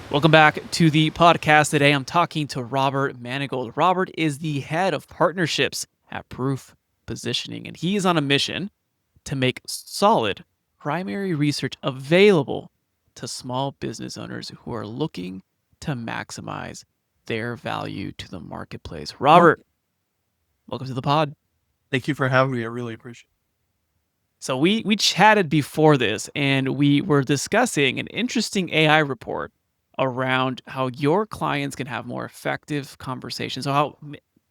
Welcome back to the podcast. Today I'm talking to Robert Mangold. Robert is the head of partnerships at Proof Positioning, and he is on a mission to make solid primary research available to small business owners who are looking to maximize their value to the marketplace. Well, Robert, welcome to the pod. thank you for having me. I really appreciate So we chatted before this, and we were discussing an interesting AI report around how your clients can have more effective conversations. So how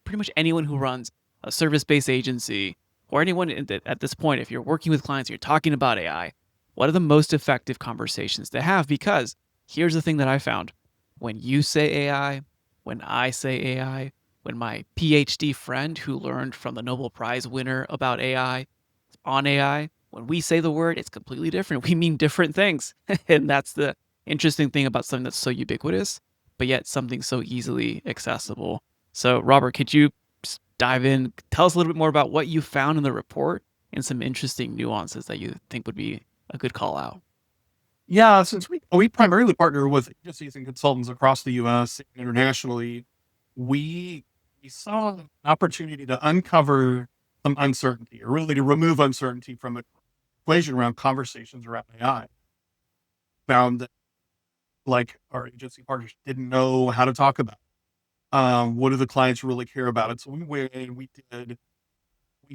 pretty much anyone who runs a service-based agency or anyone at this point, if you're working with clients, you're talking about AI, what are the most effective conversations to have? Because here's the thing that I found: when you say AI, when I say AI, when my PhD friend who learned from the Nobel Prize winner about AI on AI, when we say the word, it's completely different. We mean different things. And that's the interesting thing about something that's so ubiquitous, but yet something so easily accessible. So, Robert, could you dive in? Tell us a little bit more about what you found in the report and some interesting nuances that you think would be a good call out. Yeah, since we primarily partner with agencies and consultants across the U.S. and internationally, we we saw an opportunity to uncover some uncertainty, or really to remove uncertainty from the equation around conversations around AI. Found that like our agency partners didn't know how to talk about it. What do the clients really care about it? So we went and we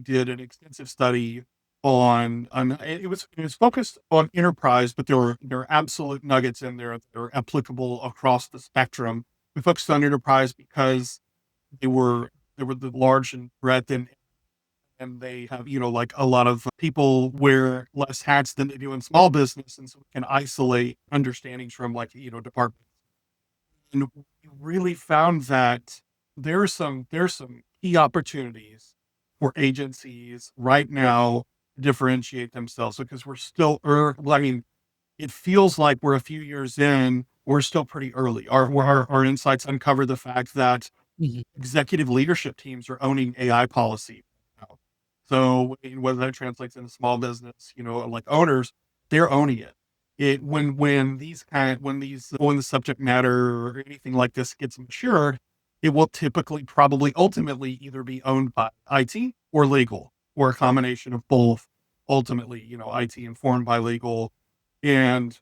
did an extensive study on it was focused on enterprise, but there are absolute nuggets in there that are applicable across the spectrum. We focused on enterprise because they were they were the large and breadth, and they have, like, a lot of people wear less hats than they do in small business, and so we can isolate understandings from, like, departments. And we really found that there's some key opportunities for agencies right now to differentiate themselves, because we're still well, I mean, it feels like we're a few years in, we're still pretty early. Our insights uncover the fact that Mhm. executive leadership teams are owning AI policy now. So whether that translates into small business, like owners, they're owning it. When the subject matter or anything like this gets matured, it will typically, probably, ultimately either be owned by IT or legal, or a combination of both. Ultimately, IT informed by legal, and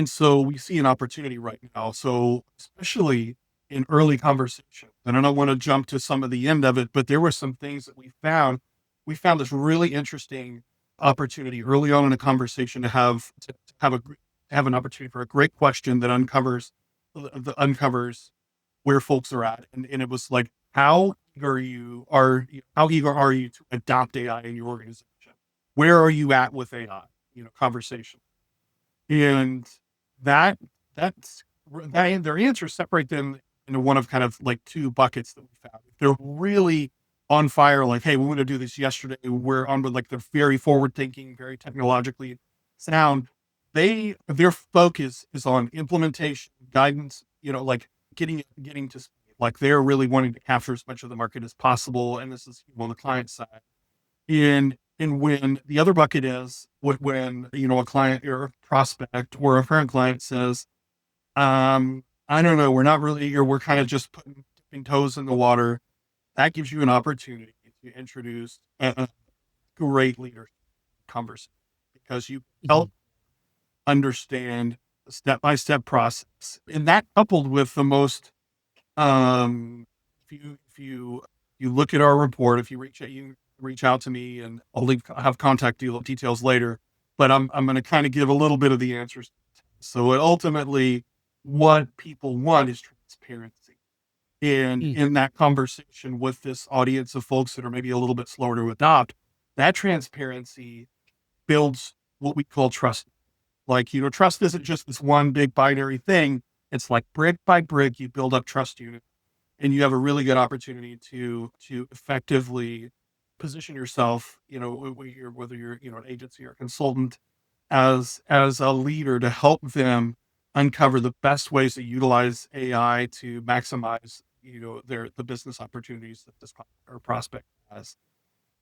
so we see an opportunity right now. So especially in early conversations, and I don't want to jump to some of the end of it, but there were some things that we found. We found this really interesting opportunity early on in a conversation to have have an opportunity for a great question that uncovers where folks are at, and it was like, how eager are you to adopt AI in your organization? Where are you at with AI? Conversation. And that that's their answers separate them into one of kind of like two buckets that we found. If they're really on fire, like, hey, we want to do this yesterday, we're on with, like, the very forward thinking, very technologically sound. Their focus is on implementation, guidance, like getting to speed. Like, they're really wanting to capture as much of the market as possible. And this is on the client side. And when the other bucket is when, a client or a prospect or a current client says, I don't know, we're not really here, we're kind of just dipping toes in the water. That gives you an opportunity to introduce a great leadership conversation, because you Mhm. help understand the step-by-step process. And that, coupled with the most, if you look at our report, if you reach out to me, and have contact details later, but I'm going to kind of give a little bit of the answers. So ultimately, what people want is transparency. And Mm. in that conversation with this audience of folks that are maybe a little bit slower to adopt, that transparency builds what we call trust. Like, trust isn't just this one big binary thing. It's like, brick by brick, you build up trust unit, and you have a really good opportunity to effectively position yourself, whether you're an agency or a consultant, as a leader, to help them uncover the best ways to utilize AI to maximize, the business opportunities that this or prospect has.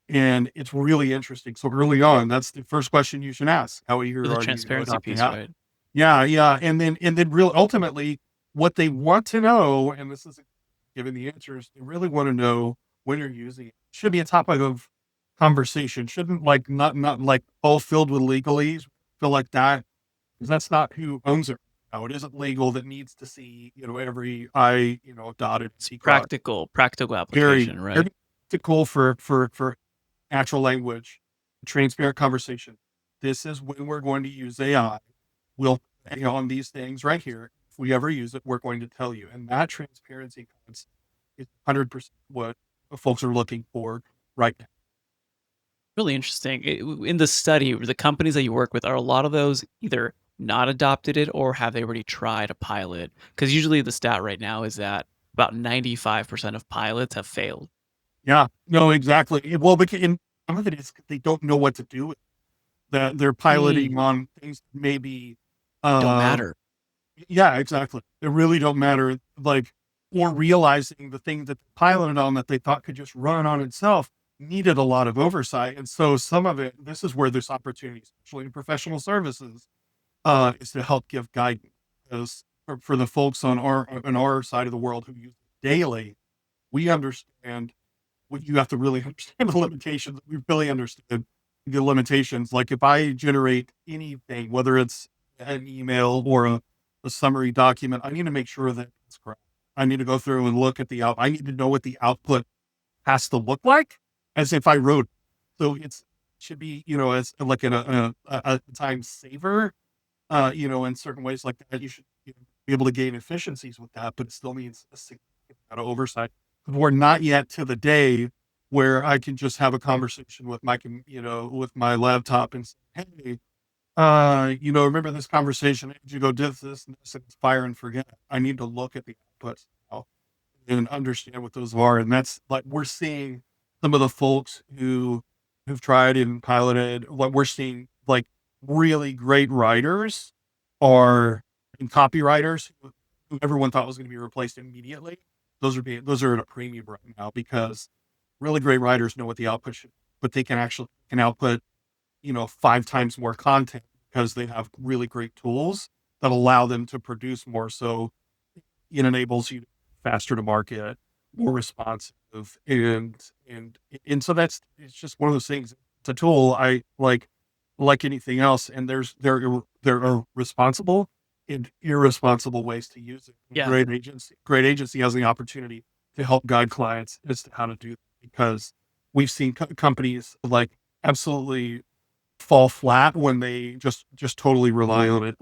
And it's really interesting. So early on, that's the first question you should ask: how For eager the are you to transparency adopt piece, AI? right? Yeah, yeah, and then real ultimately, what they want to know, and this isn't giving the answers, they really want to know when you're using it. Should be a topic of conversation. Shouldn't like not like all filled with legalese. Feel like that because that's not who owns it. No, it isn't legal that needs to see every I dotted It's T crossed. practical Very application, right? very cool for natural language, transparent conversation. This is when we're going to use AI. We'll on these things right here. If we ever use it, we're going to tell you. And that transparency concept is 100% what folks are looking for right now. Really interesting. In the study, the companies that you work with, are a lot of those either not adopted it or have they already tried a pilot? Because usually the stat right now is that about 95% of pilots have failed. Yeah, no, exactly. Well, because and some of it is 'cause they don't know what to do with that. They're piloting Mm, on things that maybe, don't uh, matter. yeah, exactly. They really don't matter. Like, or realizing the thing that they piloted on that they thought could just run on itself needed a lot of oversight. And so some of it, this is where there's opportunities, especially in professional services, is to help give guidance. Because for the folks on our side of the world who use it daily, we understand what you have to really understand the limitations. We really understand the limitations. Like if I generate anything, whether it's an email or a summary document, I need to make sure that it's correct. I need to go through and look at the out. I need to know what the output has to look like as if I wrote. So it's should be, as like a time saver, in certain ways like that. You should be able to gain efficiencies with that, but it still needs a significant amount of oversight. We're not yet to the day where I can just have a conversation with with my laptop and say, hey, remember this conversation? Did you go did this and this and it's fire and forget? I need to look at the outputs now and understand what those are. And that's like we're seeing some of the folks who've tried and piloted what we're seeing like really great writers are and copywriters who everyone thought was going to be replaced immediately. Those are at a premium right now because really great writers know what the output should, but they can output, 5 times more content because they have really great tools that allow them to produce more. So it enables you faster to market, more responsive, and so it's just one of those things. It's a tool I like anything else, and there are responsible and irresponsible ways to use it. Yeah. Great agency has the opportunity to help guide clients as to how to do that because we've seen companies like absolutely fall flat when they just totally rely on it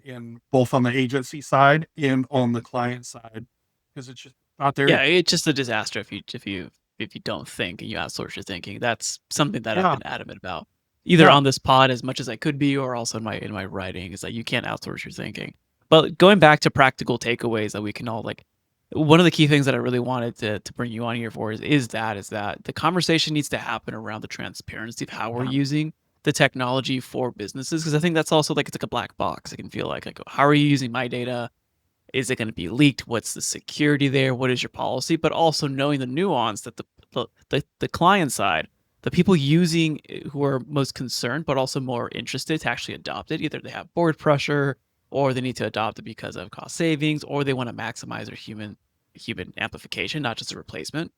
in both on the agency side and on the client side because it's just not there Yeah, yet. it's just a disaster if you don't think and you outsource your thinking. That's something that I've Yeah, been adamant about, either yeah, on this pod as much as I could be, or also in my writing. Is that you can't outsource your thinking. But going back to practical takeaways that we can all like, one of the key things that I really wanted to bring you on here for is that the conversation needs to happen around the transparency of how we're yeah, using the technology for businesses, because I think that's also like it's like a black box. It can feel like how are you using my data? Is it going to be leaked? What's the security there? What is your policy? But also knowing the nuance that the client side, the people using who are most concerned, but also more interested to actually adopt it, either they have board pressure or they need to adopt it because of cost savings, or they want to maximize their human amplification, not just a replacement,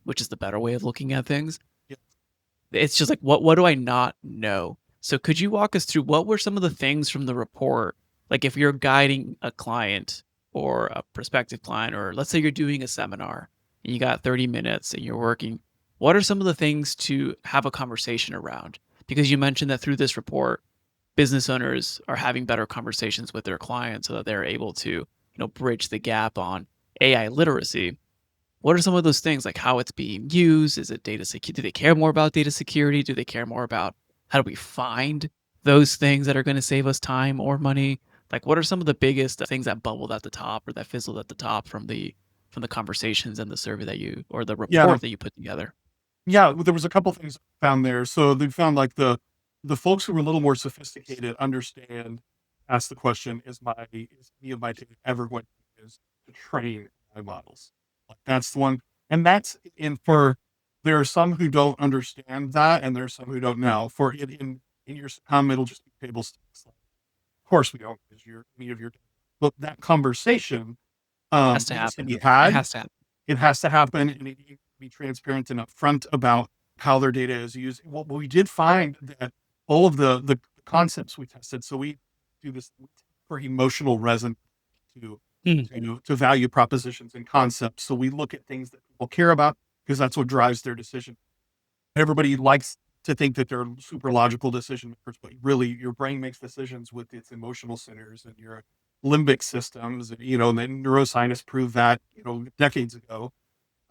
which is the better way of looking at things. yeah. It's just like what do I not know? So could you walk us through what were some of the things from the report? Like if you're guiding a client or a prospective client, or let's say you're doing a seminar and you got 30 minutes and you're working, what are some of the things to have a conversation around? Because you mentioned that through this report, business owners are having better conversations with their clients so that they're able to, bridge the gap on AI literacy. What are some of those things, like how it's being used? Is it data security? Do they care more about data security? Do they care more about how do we find those things that are going to save us time or money? Like, what are some of the biggest things that bubbled at the top or that fizzled at the top from the conversations and the survey that you or the Yeah, report that you put together? yeah, there was a couple things found there. So they found like the folks who were a little more sophisticated understand, ask the question, is any of my data ever going to be used to train my models? Like that's the one. And that's in for there are some who don't understand that and there are some who don't know. For in your comment, it'll just be table stakes. course we don't, because you're any of your, but that conversation Has to needs to happen. be It had. has to happen. It has to happen, and it needs to be transparent and upfront about how their data is used. Well, we did find that all of the concepts we tested, so we do this for emotional resonance to Mm. to value propositions and concepts. So we look at things that people care about because that's what drives their decision. Everybody likes to think that they're super logical decision makers, but really your brain makes decisions with its emotional centers and your limbic systems, and then neuroscientists proved that, decades ago.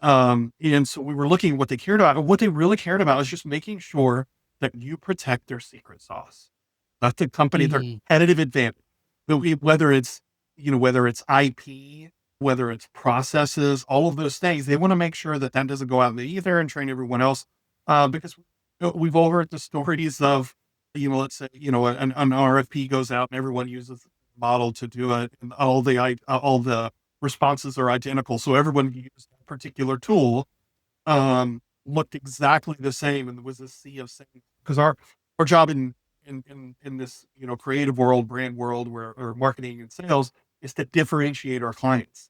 And so we were looking at what they cared about, and what they really cared about is just making sure that you protect their secret sauce. That's the company, their Mhm. competitive advantage. Whether it's IP, whether it's processes, all of those things, they want to make sure that that doesn't go out in the ether and train everyone else. Because we've all heard the stories of, let's say, an RFP goes out and everyone uses the model to do it, and all the responses are identical. So everyone who used that particular tool looked exactly the same, and there was a sea of same. Because our job in this creative world, brand world, where or marketing and sales is to differentiate our clients,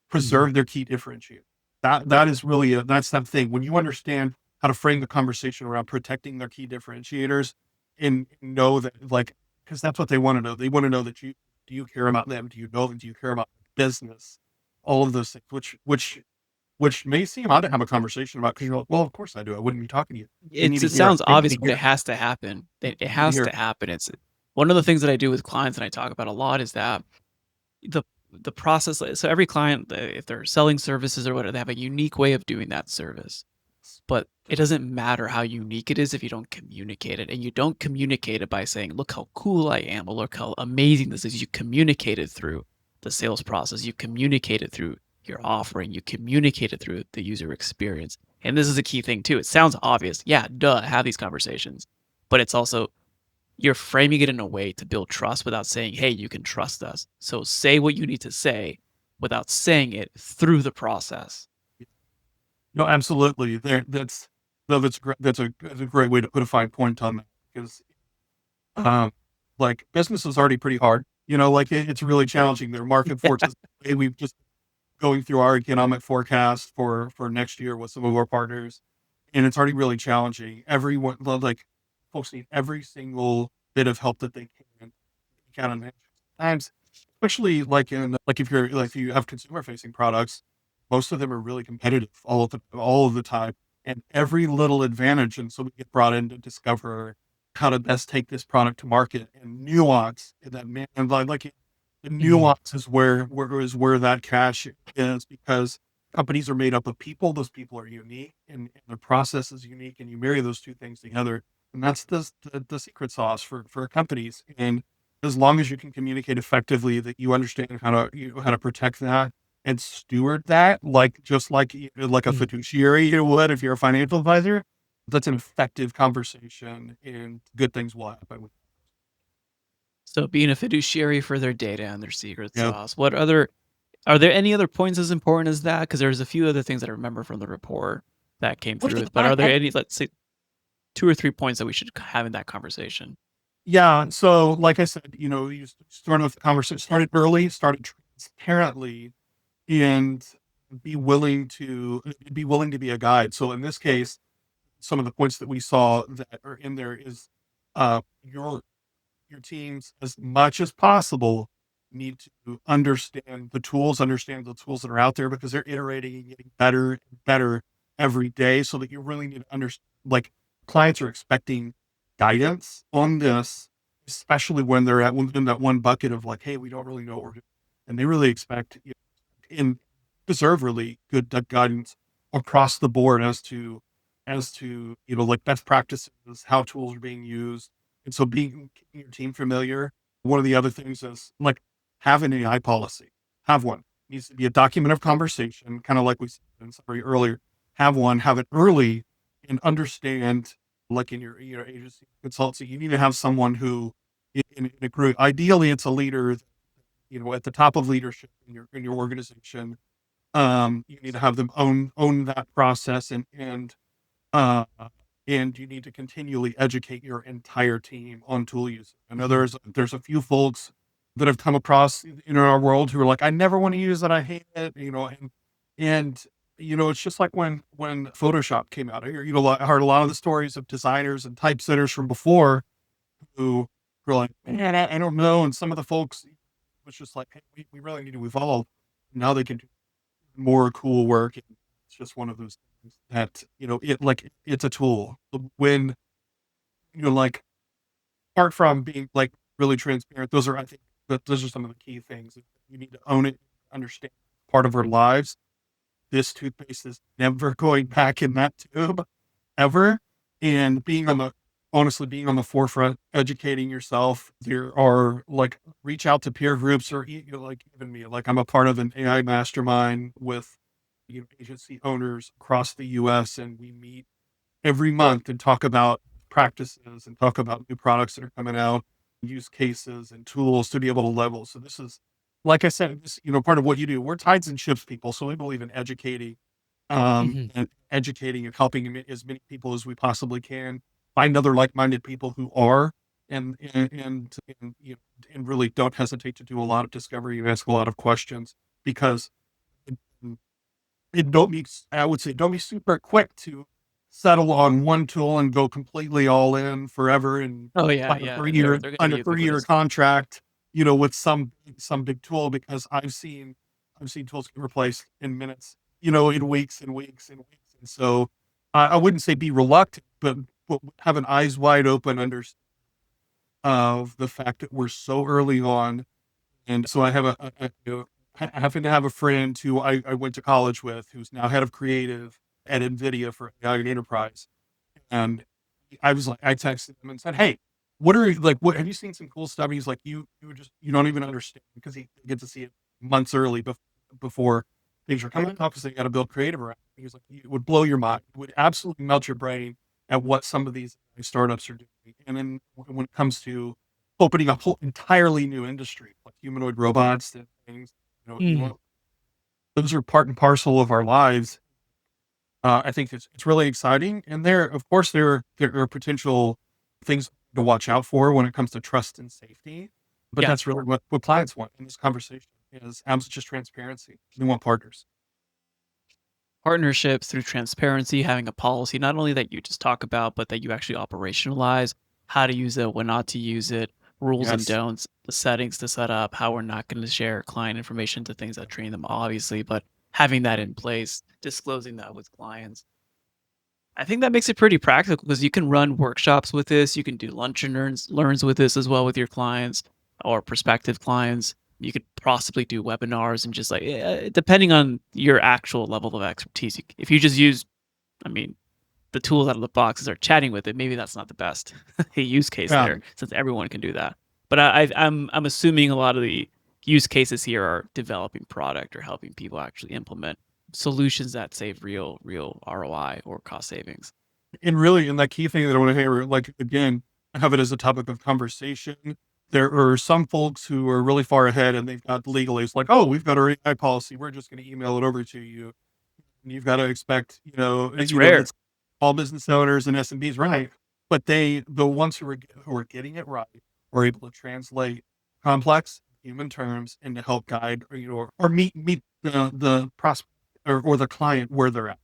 Mhm. preserve their key differentiator. That is really that's that thing. When you understand how to frame the conversation around protecting their key differentiators, and know that, like, because that's what they want to know. They want to know that you do you care about them? Do you know them? Do you care about business? All of those things, which may seem odd to have a conversation about, because you're like, well, of course I do. I wouldn't be talking to you. They need It to hear it. sounds They need obvious, to but hear it it. has to happen. It They need to has hear to it. happen. It's one of the things that I do with clients and I talk about a lot is that the the process, so every client, if they're selling services or whatever, they have a unique way of doing that service. But it doesn't matter how unique it is if you don't communicate it. And you don't communicate it by saying, look how cool I am, or look how amazing this is. You communicate it through the sales process. You communicate it through your offering. You communicate it through the user experience. And this is a key thing too. It sounds obvious. Yeah, duh, have these conversations. But it's also, you're framing it in a way to build trust without saying, hey, you can trust us. So say what you need to say without saying it through the process. No, absolutely. There, that's no, that's great. That's a great way to put a fine point on that, because um, like, business is already pretty hard. Like, it's really challenging. There are market forces. We've just going through our economic forecast for next year with some of our partners, and it's already really challenging. Everyone, like, folks need every single bit of help that they can on manage times, especially like if you have consumer facing products, most of them are really competitive all of the time, and every little advantage. And so we get brought in to discover how to best take this product to market, and nuance in that man and like the Mhm. nuance is where that cash is, because companies are made up of people. Those people are unique, and their process is unique, and you marry those two things together, and that's the secret sauce for companies. And as long as you can communicate effectively, that you understand how to protect that and steward that, like, just like a Mhm. fiduciary you would if you're a financial advisor, that's an effective conversation, and good things will happen. So being a fiduciary for their data and their secret Yeah. sauce. What other Are there any other points as important as that? Because there's a few other things that I remember from the report that came through it. But are there any, let's say, 2 or 3 points that we should have in that conversation? Yeah. So, like I said, you start off the conversation, started early, started transparently, and be willing to be a guide. So in this case, some of the points that we saw that are in there is, your teams, as much as possible, need to understand the tools that are out there, because they're iterating and getting better and better every day. So that you really need to understand, like, clients are expecting guidance on this, especially when they're in that one bucket of, like, hey, we don't really know what we're doing. And they really expect, and deserve really good guidance across the board as to like best practices, how tools are being used. And so keeping your team familiar. One of the other things is, like, have an AI policy. Have one. It needs to be a document of conversation, kind of like we said in summary earlier. Have it early, and understand, like, in your agency consultancy, you need to have someone who, in a group, ideally it's a leader, at the top of leadership in your organization. You need to have them own that process, and and you need to continually educate your entire team on tool use. I know Mhm. there's a few folks that have come across in our world who are like, I never want to use it, I hate it, and it's just like when Photoshop came out. I heard a lot of the stories of designers and typesetters from before who were like, man, I don't know. And some of the folks was just like, hey, we really need to evolve. Now they can do more cool work. And it's just one of those things that, it's a tool. When, like, apart from being like really transparent, I think that those are some of the key things. You need to own it, understand part of our lives. This toothpaste is never going back in that tube ever. And honestly, being on the forefront, educating yourself. There are like reach out to peer groups or like even me. Like I'm a part of an AI mastermind with agency owners across the US, and we meet every month and talk about practices and talk about new products that are coming out, use cases and tools to be able to level. So this is, like I said, this, part of what you do. We're tides and ships people. So we believe in Mhm. educating and helping as many people as we possibly can. Find other like-minded people who are, and really don't hesitate to do a lot of discovery and ask a lot of questions because it, don't be, I would say, don't be super quick to settle on one tool and go completely all in forever and Oh, yeah, sign a yeah, three-year they're gonna sign be a 3-year ubiquitous. contract, with some big tool because I've seen tools get replaced in minutes, in weeks and weeks and weeks. And so I wouldn't say be reluctant, but have an eyes wide open understanding of the fact that we're so early on. And so I have I happen to have a friend who I went to college with who's now head of creative at NVIDIA for AI and enterprise. And I texted him and said, hey, what have you seen some cool stuff? He's like, you don't even understand because he gets to see it months early before things are coming out because they got to build creative around it. He's like, it would blow your mind. It would absolutely melt your brain at what some of these startups are doing. And then when it comes to opening a whole entirely new industry like humanoid robots and things, Mhm. those are part and parcel of our lives. I think it's really exciting, and of course, there are potential things to watch out for when it comes to trust and safety. But Yeah. that's really what clients want in this conversation is just transparency. They want partners. Partnerships through transparency, having a policy, not only that you just talk about, but that you actually operationalize how to use it, when not to use it, rules and Yes. don'ts, the settings to set up, how we're not going to share client information to things that train them, obviously, but having that in place, disclosing that with clients. I think that makes it pretty practical because you can run workshops with this. You can do lunch and learns with this as well with your clients or prospective clients. You could possibly do webinars and just like, depending on your actual level of expertise. If you just use, I mean, the tools out of the box and start chatting with it, maybe that's not the best use case Yeah. there since everyone can do that. But I'm assuming a lot of the use cases here are developing product or helping people actually implement solutions that save real ROI or cost savings. And really, and that key thing that I want to hear, like, again, have it as a topic of conversation. There are some folks who are really far ahead and they've got legalese like, oh, we've got our AI policy. We're just going to email it over to you. And you've got to expect, That's rare. that's all business owners and SMBs, right? But the ones who are getting it right, are able to translate complex human terms and to help guide or meet the prospect or the client where they're at.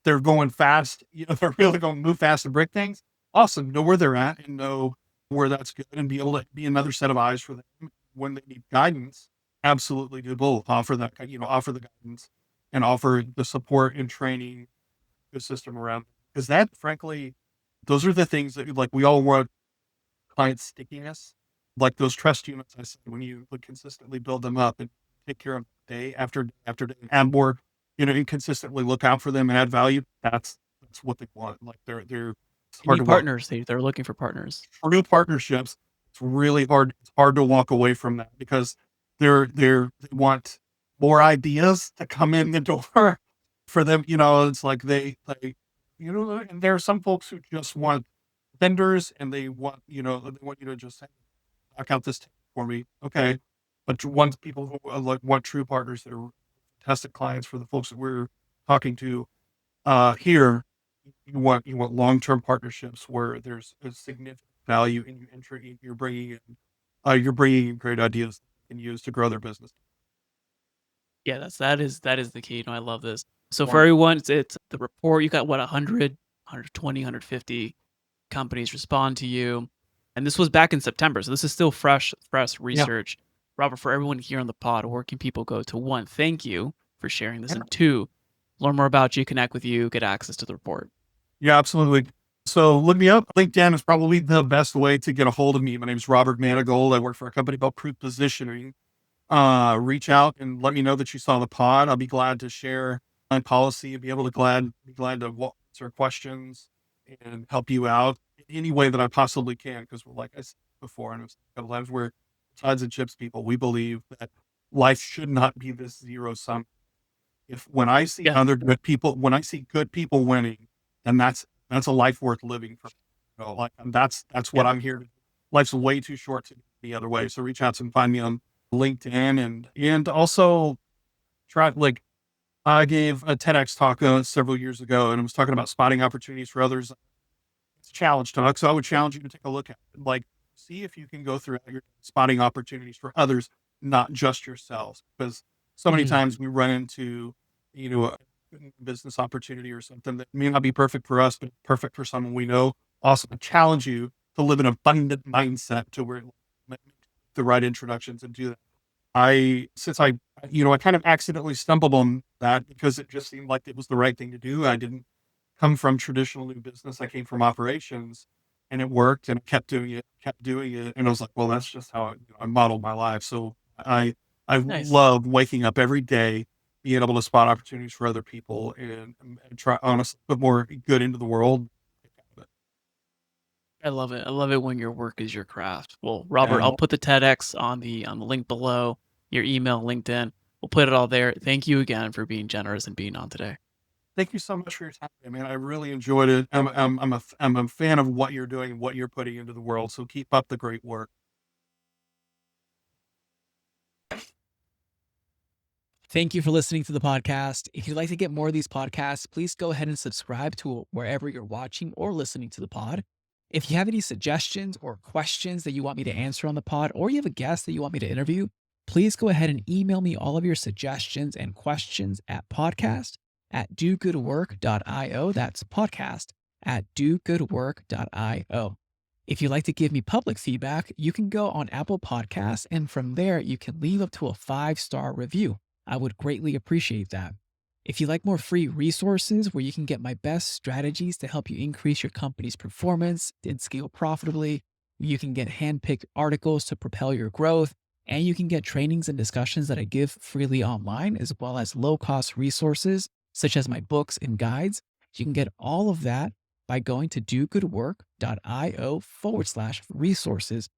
They're going fast, they're really going to move fast and break things. Awesome. Know where they're at and know where that's good and be able to be another set of eyes for them when they need guidance. Absolutely do both. Offer the guidance and offer the support and training the system around. Because that, frankly, those are the things that like we all want client stickiness, like those trust units I said, when you would consistently build them up and take care of day after day after day, and add more, and consistently look out for them and add value. That's what they want. Like it's You hard need to walk partners. They're looking for partners. for new partnerships. It's really hard. It's hard to walk away from that because they want more ideas to come in the door for them. It's like and there are some folks who just want vendors and they want you to just say, knock out this for me. Okay. But you want people who like want true partners that are tested clients for the folks that we're talking to here. You want long-term partnerships where there's a significant value in you entering. You're bringing in great ideas they can use to grow their business. Yeah, that is the key. No, I love this. So for One, everyone, it's the report. You got what 100, 120, 150 companies respond to you, and this was back in September. So this is still fresh yeah, research. Robert, for everyone here on the pod, where can people go to one, thank you for sharing this, yeah, and two, learn more about you, connect with you, get access to the report. yeah, absolutely. So look me up. LinkedIn is probably the best way to get a hold of me. My name is Robert Manigold. I work for a company called Proof Positioning. Reach out and let me know that you saw the pod. I'll be glad to share my policy, be glad to answer questions and help you out in any way that I possibly can. Because, like I said before, and it was a couple times, we're sides and chips people. We believe that life should not be this zero sum. If when I see Yeah, other good people, when I see good people winning, and that's a life worth living for. Like that's what yeah, I'm here to do. Life's way too short to be the other way. So reach out and find me on LinkedIn and also try like I gave a TEDx talk several years ago and I was talking about spotting opportunities for others. It's a challenge talk, so I would challenge you to take a look at it. Like, see if you can go through your spotting opportunities for others, not just yourselves. Because so many mhm, times we run into, a business opportunity or something that may not be perfect for us, but perfect for someone we know. Also, I challenge you to live an abundant mindset to where make the right introductions and do that. Since I kind of accidentally stumbled on that because it just seemed like it was the right thing to do. I didn't come from traditional new business. I came from operations and it worked and I kept doing it. And I was like, well, that's just how I modeled my life. So I nice. love waking up every day, being able to spot opportunities for other people and try honestly put more good into the world. I love it. I love it when your work is your craft. Well, Robert, Yeah. I'll put the TEDx on the link below, your email, LinkedIn. We'll put it all there. Thank you again for being generous and being on today. Thank you so much for your time, man. I really enjoyed it. I'm a fan of what you're doing and what you're putting into the world. So keep up the great work. Thank you for listening to the podcast. If you'd like to get more of these podcasts, please go ahead and subscribe to wherever you're watching or listening to the pod. If you have any suggestions or questions that you want me to answer on the pod, or you have a guest that you want me to interview, please go ahead and email me all of your suggestions and questions at podcast@dogoodwork.io. That's podcast@dogoodwork.io. If you'd like to give me public feedback, you can go on Apple Podcasts, and from there, you can leave up to a 5-star review. I would greatly appreciate that. If you like more free resources where you can get my best strategies to help you increase your company's performance and scale profitably, you can get handpicked articles to propel your growth, and you can get trainings and discussions that I give freely online, as well as low cost resources such as my books and guides. You can get all of that by going to dogoodwork.io/resources.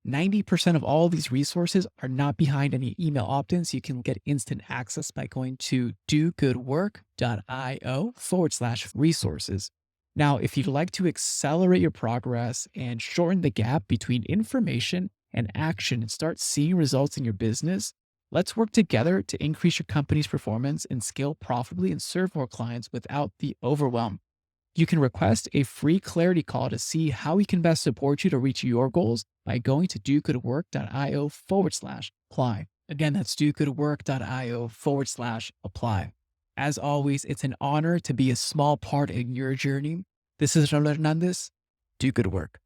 90% of all these resources are not behind any email opt-ins. You can get instant access by going to dogoodwork.io/resources. Now, if you'd like to accelerate your progress and shorten the gap between information and action and start seeing results in your business, let's work together to increase your company's performance and scale profitably and serve more clients without the overwhelm. You can request a free clarity call to see how we can best support you to reach your goals by going to dogoodwork.io/apply. Again, that's dogoodwork.io/apply. As always, it's an honor to be a small part in your journey. This is Raul Hernandez. Do good work.